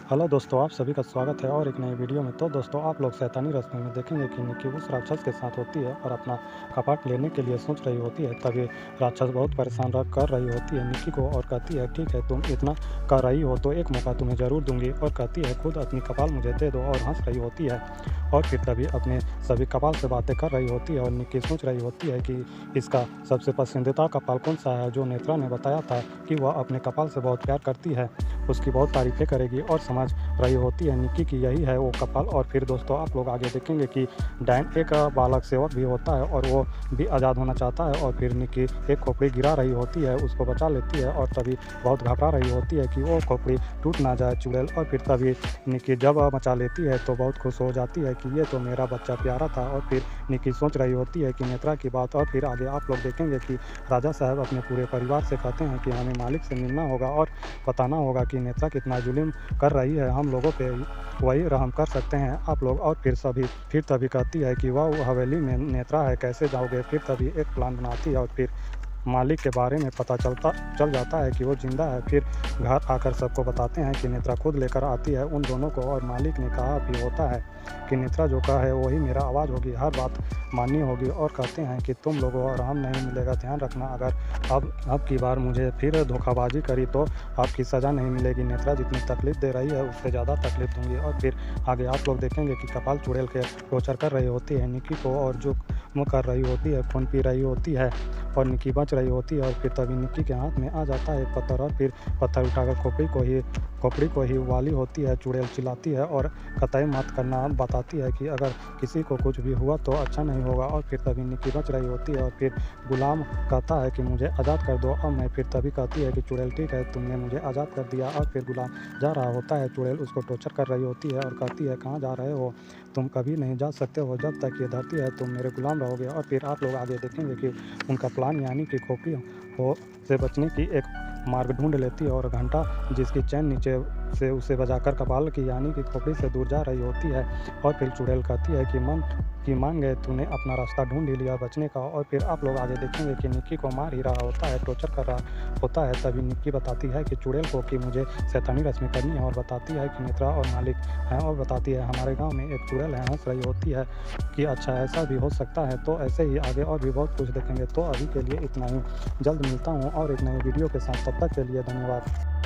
Hello दोस्तों, आप सभी का स्वागत है और एक नई वीडियो में। तो दोस्तों, आप लोग शैतानी रस्म में देखेंगे कि निक्की उस राक्षस के साथ होती है और अपना कपाट लेने के लिए सोच रही होती है। तभी राक्षस बहुत परेशान कर रही होती है निक्की को और कहती है, ठीक है, तुम इतना कर रही हो तो एक मौका तुम्हें ज़रूर दूंगी। और कहती है, खुद अपनी कपाल मुझे दे दो। और हंस रही होती है और फिर तभी अपने सभी कपाल से बातें कर रही होती है। और निक्की सोच रही होती है कि इसका सबसे पसंदीदा कपाल कौन सा है, जो नेत्रा ने बताया था कि वह अपने कपाल से बहुत प्यार करती है। उसकी बहुत तारीफ़ें करेगी और समझ रही होती है निक्की की यही है वो कपाल। और फिर दोस्तों, आप लोग आगे देखेंगे कि डैन एक बालक सेवक भी होता है और वो भी आज़ाद होना चाहता है। और फिर निक्की एक खोपड़ी गिरा रही होती है, उसको बचा लेती है और तभी बहुत घबरा रही होती है कि वो खोपड़ी टूट ना जाए चुड़ैल। और फिर तभी निक्की जब बचा लेती है तो बहुत खुश हो जाती है कि ये तो मेरा बच्चा प्यारा था। और फिर निक्की सोच रही होती है कि नेत्रा की बात। और फिर आगे आप लोग देखेंगे कि राजा साहब अपने पूरे परिवार से कहते हैं कि हमें मालिक से मिलना होगा और बताना होगा कि नेत्रा कितना जुल्म कर रही है, हम लोगों पे वही रहम कर सकते हैं आप लोग। और फिर तभी कहती है कि वह हवेली में नेत्रा है, कैसे जाओगे। फिर तभी एक प्लान बनाती है और फिर मालिक के बारे में पता चल जाता है कि वो ज़िंदा है। फिर घर आकर सबको बताते हैं कि नेत्रा खुद लेकर आती है उन दोनों को। और मालिक ने कहा भी होता है कि नेत्रा जो कहा है वही मेरा आवाज़ होगी, हर बात माननी होगी। और कहते हैं कि तुम लोगों आराम नहीं मिलेगा, ध्यान रखना, अगर अब की बार मुझे फिर धोखाबाजी करी तो आपकी सज़ा नहीं मिलेगी। नेत्रा जितनी तकलीफ़ दे रही है उससे ज़्यादा तकलीफ़ दूंगी। और फिर आगे आप लोग देखेंगे कि कपाल चुड़ैल के टॉर्चर कर रही होती है निक्की को और जो मुँह कर रही होती है, खून पी रही होती है और निक्की बच रही होती है। और फिर तभी निक्की के हाथ में आ जाता है एक पत्थर और फिर पत्थर उठाकर खोपड़ी को ही वाली होती है। चुड़ैल चिल्लाती है और कतई मत करना बताती है कि अगर किसी को कुछ भी हुआ तो अच्छा नहीं होगा। और फिर तभी निक्की बच रही होती है और फिर गुलाम कहता है कि मुझे आज़ाद कर दो अब मैं। फिर तभी कहती है कि चुड़ैल, ठीक है, तुमने मुझे आज़ाद कर दिया। और फिर गुलाम जा रहा होता है, चुड़ैल उसको टॉर्चर कर रही होती है और कहती है, कहाँ जा रहे हो, तुम कभी नहीं जा सकते हो, जब तक ये धरती है तुम मेरे गुलाम रहोगे। और फिर आप लोग आगे देखेंगे कि उनका प्लान यानी कि खोपड़ी हो से बचने की एक मार्ग ढूंढ लेती है। और घंटा जिसकी चैन नीचे से उसे बजाकर कपाल की यानी कि खोपड़ी से दूर जा रही होती है। और फिर चुड़ैल कहती है कि मान गए, तूने अपना रास्ता ढूंढ ही लिया बचने का। और फिर आप लोग आगे देखेंगे कि निक्की को मार ही रहा होता है, टॉर्चर कर रहा होता है। तभी निक्की बताती है कि चुड़ैल को कि मुझे शैतानी रस्में करनी है और बताती है कि नेत्रा और मालिक हैं। और बताती है, हमारे गांव में एक चुड़ैल है। हंस रही होती है कि अच्छा, ऐसा भी हो सकता है। तो ऐसे ही आगे और भी बहुत कुछ देखेंगे। तो अभी के लिए इतना ही, जल्द मिलता हूँ और एक नई वीडियो के साथ, तब तक के लिए धन्यवाद।